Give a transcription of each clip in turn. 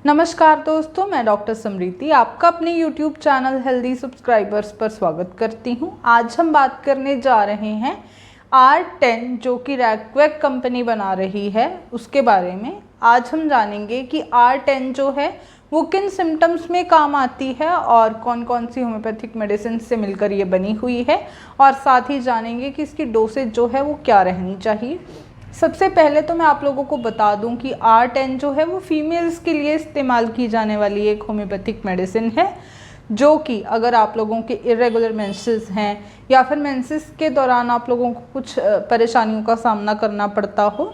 नमस्कार दोस्तों, मैं डॉक्टर समृति आपका अपने YouTube चैनल हेल्दी सब्सक्राइबर्स पर स्वागत करती हूं। आज हम बात करने जा रहे हैं R10 जो कि रैकवेक कंपनी बना रही है उसके बारे में। आज हम जानेंगे कि R10 जो है वो किन सिम्टम्स में काम आती है और कौन कौन सी होम्योपैथिक मेडिसिन से मिलकर ये बनी हुई है, और साथ ही जानेंगे कि इसकी डोसेज जो है वो क्या रहनी चाहिए। सबसे पहले तो मैं आप लोगों को बता दूं कि R10 जो है वो फीमेल्स के लिए इस्तेमाल की जाने वाली एक होम्योपैथिक मेडिसिन है, जो कि अगर आप लोगों के इरेगुलर मेंसेस हैं या फिर मेंसेस के दौरान आप लोगों को कुछ परेशानियों का सामना करना पड़ता हो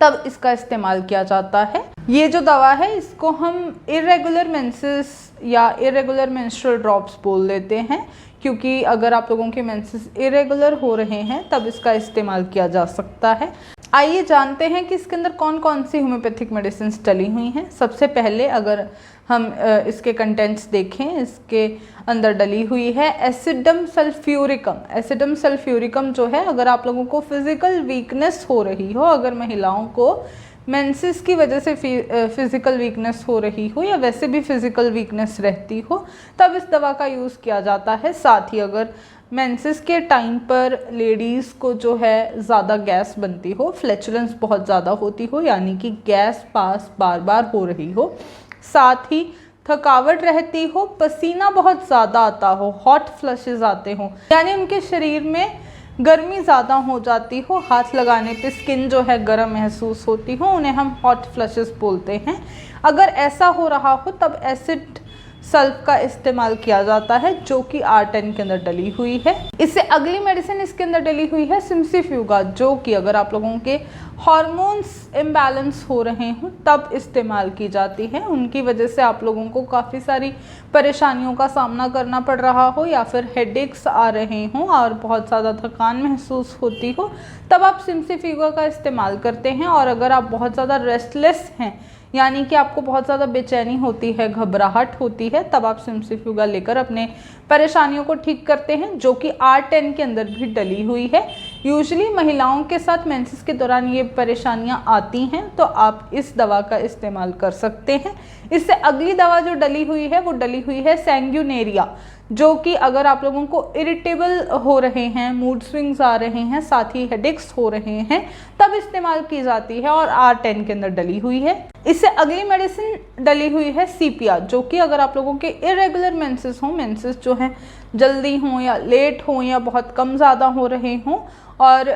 तब इसका इस्तेमाल किया जाता है। ये जो दवा है इसको हम इरेगुलर मेंसेस या इरेगुलर मेंस्ट्रुअल ड्रॉप्स बोल देते हैं, क्योंकि अगर आप लोगों के मेंसेस इरेगुलर हो रहे हैं तब इसका इस्तेमाल किया जा सकता है। आइए जानते हैं कि इसके अंदर कौन कौन सी होम्योपैथिक मेडिसिन डली हुई हैं। सबसे पहले अगर हम इसके कंटेंट्स देखें, इसके अंदर डली हुई है एसिडम सल्फ्यूरिकम। एसिडम सल्फ्यूरिकम जो है, अगर आप लोगों को फिजिकल वीकनेस हो रही हो, अगर महिलाओं को मेंसेस की वजह से फिजिकल वीकनेस हो रही हो या वैसे भी फिजिकल वीकनेस रहती हो, तब इस दवा का यूज़ किया जाता है। साथ ही अगर मेंसेस के टाइम पर लेडीज़ को जो है ज़्यादा गैस बनती हो, फ्लैचुलेंस बहुत ज़्यादा होती हो, यानी कि गैस पास बार बार हो रही हो, साथ ही थकावट रहती हो, पसीना बहुत ज़्यादा आता हो, हॉट फ्लशेस आते हो, यानी उनके शरीर में गर्मी ज़्यादा हो जाती हो, हाथ लगाने पे स्किन जो है गर्म महसूस होती हो, उन्हें हम हॉट फ्लशेस बोलते हैं। अगर ऐसा हो रहा हो तब एसिड सल्फ का इस्तेमाल किया जाता है, जो कि R10 के अंदर डली हुई है। इससे अगली मेडिसिन इसके अंदर डली हुई है सिम्सिफ्यूगा, जो कि अगर आप लोगों के हार्मोन्स इम्बैलेंस हो रहे हों तब इस्तेमाल की जाती है। उनकी वजह से आप लोगों को काफ़ी सारी परेशानियों का सामना करना पड़ रहा हो या फिर हेडेक्स आ रहे हों और बहुत ज़्यादा थकान महसूस होती हो, तब आप सिम्सिफ्यूगा का इस्तेमाल करते हैं। और अगर आप बहुत ज़्यादा रेस्टलेस हैं, यानी कि आपको बहुत ज़्यादा बेचैनी होती है, घबराहट होती है, तब आप सिम्सिफ्यूगा लेकर अपने परेशानियों को ठीक करते हैं, जो कि R10 के अंदर भी डली हुई है। यूजुअली महिलाओं के साथ मेंसेस के दौरान ये परेशानियां आती हैं, तो आप इस दवा का इस्तेमाल कर सकते हैं। इससे अगली दवा जो डली हुई है वो डली हुई है सैंग्यूनेरिया, जो कि अगर आप लोगों को इरिटेबल हो रहे हैं, मूड स्विंग्स आ रहे हैं, साथ ही हेडेक्स हो रहे हैं, तब इस्तेमाल की जाती है और R10 के अंदर डली हुई है। इससे अगली मेडिसिन डली हुई है सीपिया, जो कि अगर आप लोगों के इरेगुलर मेंसेस हों, मेंसेस जो हैं जल्दी हों या लेट हों या बहुत कम ज़्यादा हो रहे हों और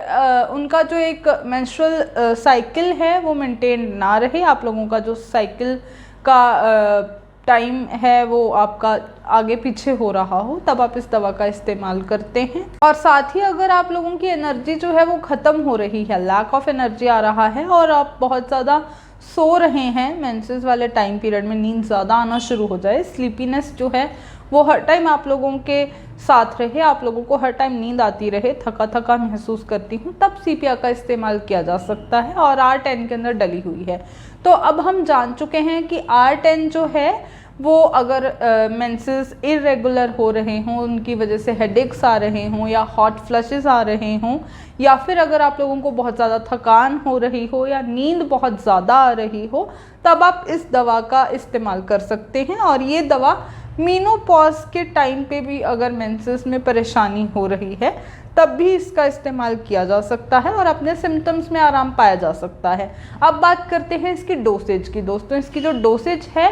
उनका जो एक मेंस्ट्रुअल साइकिल है वो मेंटेन ना रहे, आप लोगों का जो साइकिल का टाइम है वो आपका आगे पीछे हो रहा हो, तब आप इस दवा का इस्तेमाल करते हैं। और साथ ही अगर आप लोगों की एनर्जी जो है वो ख़त्म हो रही है, लैक ऑफ एनर्जी आ रहा है और आप बहुत ज़्यादा सो रहे हैं, मेंसेस वाले टाइम पीरियड में नींद ज़्यादा आना शुरू हो जाए, स्लीपीनेस जो है वो हर टाइम आप लोगों के साथ रहे, आप लोगों को हर टाइम नींद आती रहे, थका थका महसूस करती हूँ, तब सीपिया का इस्तेमाल किया जा सकता है और R10 के अंदर डली हुई है। तो अब हम जान चुके हैं कि R10 जो है वो अगर मेंसेस इरेगुलर हो रहे हों, उनकी वजह से हेडेक्स आ रहे हों या हॉट फ्लशेस आ रहे हों, या फिर अगर आप लोगों को बहुत ज़्यादा थकान हो रही हो या नींद बहुत ज़्यादा आ रही हो, तब आप इस दवा का इस्तेमाल कर सकते हैं। और ये दवा मीनोपॉज के टाइम पे भी अगर मेंसेस में परेशानी हो रही है तब भी इसका इस्तेमाल किया जा सकता है और अपने सिम्टम्स में आराम पाया जा सकता है। अब बात करते हैं इसकी डोसेज की। दोस्तों, इसकी जो डोसेज है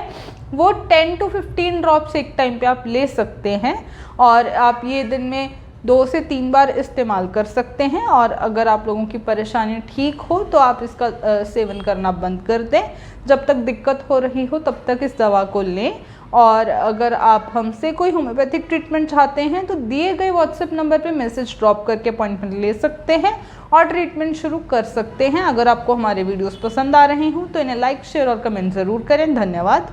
वो 10 to 15 ड्रॉप्स एक टाइम पे आप ले सकते हैं और आप ये दिन में 2 से 3 बार इस्तेमाल कर सकते हैं। और अगर आप लोगों की परेशानी ठीक हो तो आप इसका सेवन करना बंद कर दें। जब तक दिक्कत हो रही हो तब तक इस दवा को लें। और अगर आप हमसे कोई होम्योपैथिक ट्रीटमेंट चाहते हैं तो दिए गए व्हाट्सएप नंबर पे मैसेज ड्रॉप करके अपॉइंटमेंट ले सकते हैं और ट्रीटमेंट शुरू कर सकते हैं। अगर आपको हमारे वीडियोस पसंद आ रहे हों तो इन्हें लाइक, शेयर और कमेंट ज़रूर करें। धन्यवाद।